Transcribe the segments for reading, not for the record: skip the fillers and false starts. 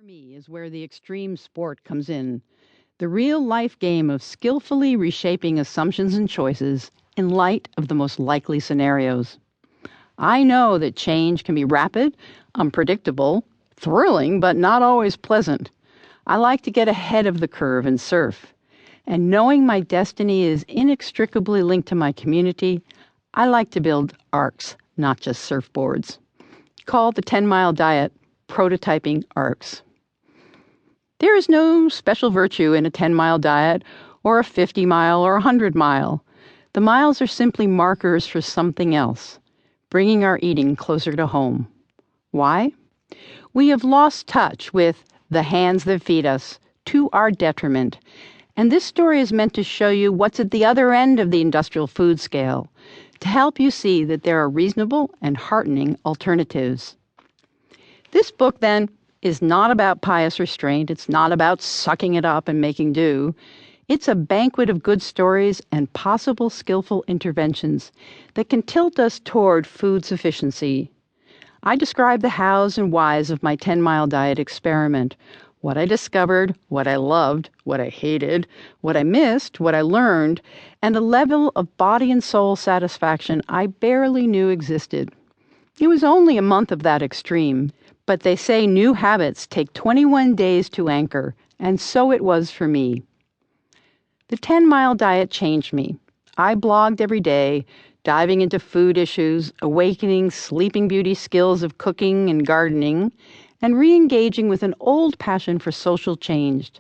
me is where the extreme sport comes in. The real life game of skillfully reshaping assumptions and choices in light of the most likely scenarios. I know that change can be rapid, unpredictable, thrilling, but not always pleasant. I like to get ahead of the curve and surf. And knowing my destiny is inextricably linked to my community, I like to build arcs, not just surfboards. Called the 10-mile diet, prototyping arcs. There is no special virtue in a 10-mile diet or a 50-mile or a 100-mile. The miles are simply markers for something else, bringing our eating closer to home. Why? We have lost touch with the hands that feed us to our detriment, and this story is meant to show you what's at the other end of the industrial food scale, to help you see that there are reasonable and heartening alternatives. This book, then, is not about pious restraint. It's not about sucking it up and making do. It's a banquet of good stories and possible skillful interventions that can tilt us toward food sufficiency. I describe the hows and whys of my 10-mile diet experiment, what I discovered, what I loved, what I hated, what I missed, what I learned, and a level of body and soul satisfaction I barely knew existed. It was only a month of that extreme, but they say new habits take 21 days to anchor, and so it was for me. The 10-mile diet changed me. I blogged every day, diving into food issues, awakening sleeping beauty skills of cooking and gardening, and re-engaging with an old passion for social change,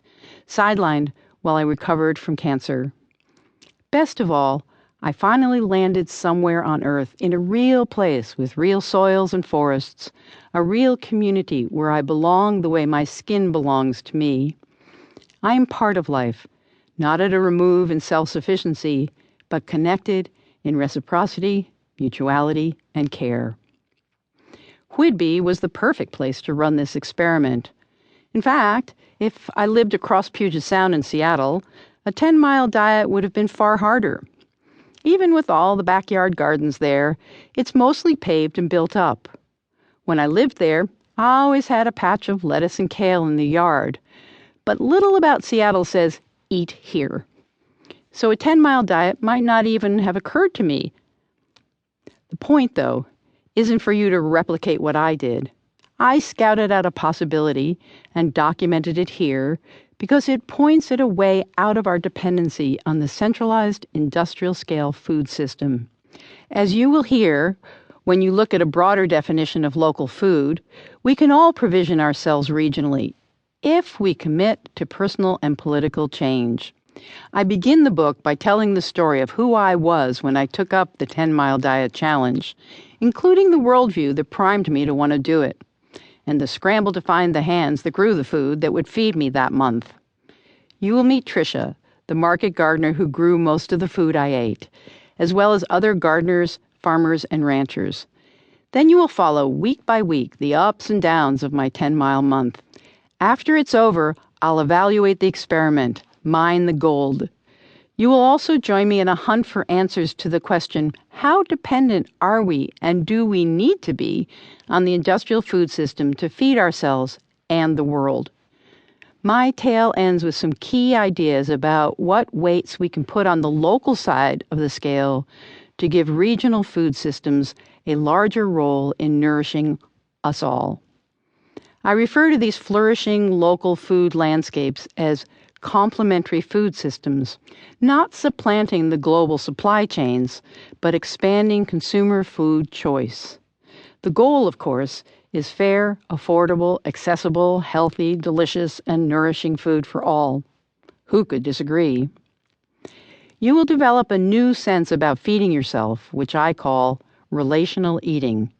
sidelined while I recovered from cancer. Best of all, I finally landed somewhere on Earth in a real place with real soils and forests, a real community where I belong the way my skin belongs to me. I am part of life, not at a remove in self-sufficiency, but connected in reciprocity, mutuality, and care. Whidbey was the perfect place to run this experiment. In fact, if I lived across Puget Sound in Seattle, a 10-mile diet would have been far harder. Even with all the backyard gardens there, it's mostly paved and built up. When I lived there, I always had a patch of lettuce and kale in the yard. But little about Seattle says, eat here. So a 10-mile diet might not even have occurred to me. The point, though, isn't for you to replicate what I did. I scouted out a possibility and documented it here because it points at a way out of our dependency on the centralized industrial-scale food system. As you will hear, when you look at a broader definition of local food, we can all provision ourselves regionally if we commit to personal and political change. I begin the book by telling the story of who I was when I took up the 10-mile diet challenge, including the worldview that primed me to want to do it, and the scramble to find the hands that grew the food that would feed me that month. You will meet Tricia, the market gardener who grew most of the food I ate, as well as other gardeners, farmers, and ranchers. Then you will follow week by week the ups and downs of my 10-mile month. After it's over, I'll evaluate the experiment, mine the gold. You will also join me in a hunt for answers to the question, how dependent are we and do we need to be on the industrial food system to feed ourselves and the world? My tale ends with some key ideas about what weights we can put on the local side of the scale to give regional food systems a larger role in nourishing us all. I refer to these flourishing local food landscapes as complementary food systems, not supplanting the global supply chains, but expanding consumer food choice. The goal, of course, is fair, affordable, accessible, healthy, delicious, and nourishing food for all. Who could disagree? You will develop a new sense about feeding yourself, which I call relational eating.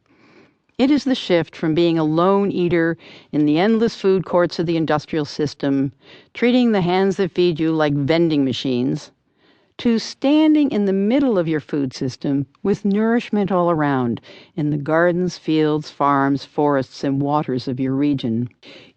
It is the shift from being a lone eater in the endless food courts of the industrial system, treating the hands that feed you like vending machines, to standing in the middle of your food system with nourishment all around in the gardens, fields, farms, forests, and waters of your region.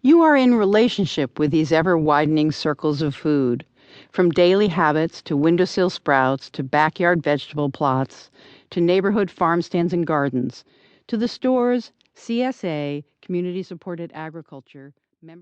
You are in relationship with these ever-widening circles of food, from daily habits to windowsill sprouts to backyard vegetable plots to neighborhood farm stands and gardens, to the stores, CSA, community-supported agriculture, membership.